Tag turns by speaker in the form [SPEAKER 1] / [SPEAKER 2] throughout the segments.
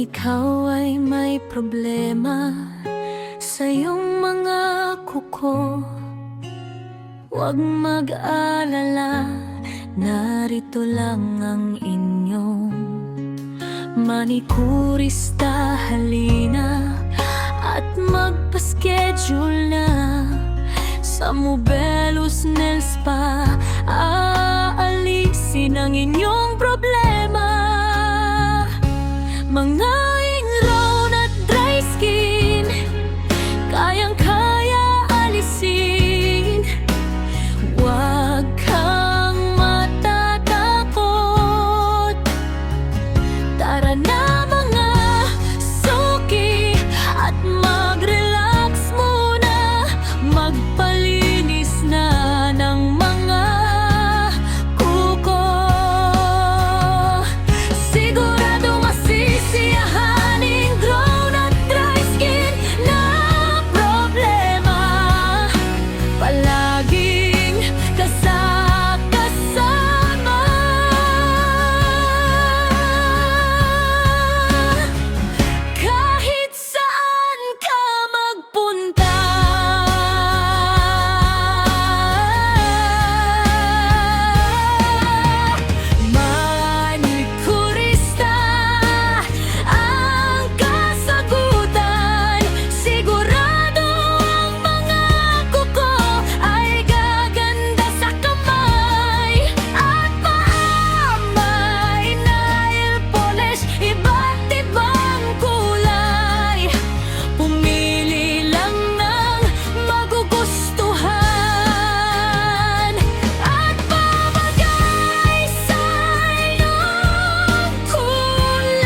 [SPEAKER 1] ikaw ay may problema sa iyong mga kuko, huwag mag-alala, narito lang ang inyong manikurista. Halina at magpa-schedule na sa Mobelos Nail Spa. Aalisin ang inyong problema, mga ingrown at dry skin, kayang-kaya alisin. Huwag kang matatakot, tara na mga suki at mag-relax muna, magpalinis na ng mga kuko. Sigurado masisiyahan ingrown at dry skin na problema, palaging kasama. Kahit saan ka magpunta, manikurista ang kasagutan. Sigurado ang mga kuko ay gaganda sa kamay at paa. May nail polish, iba't ibang kulay, pumili lang ng magugustuhan at babagay sa iyong kulay.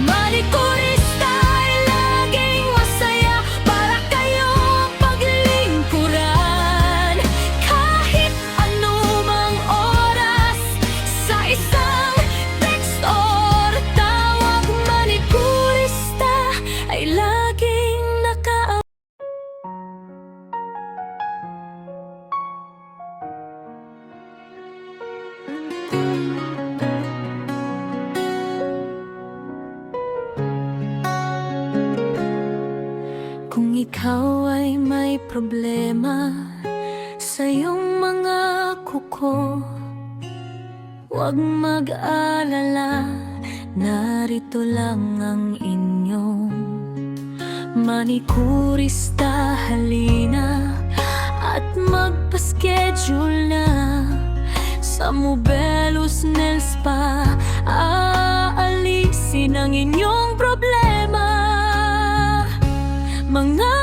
[SPEAKER 1] Manikurista ay laging masaya para kayong paglingkuran, kahit anumang oras, sa isang text or tawag. Manikurista ay laging naka. Kung ikaw ay may problema sa iyong mga kuko, huwag mag-alala, narito lang ang inyong manikurista. Halina at magpa-schedule na sa Mobelos Nail Spa. Aalisin ang inyong problema, mga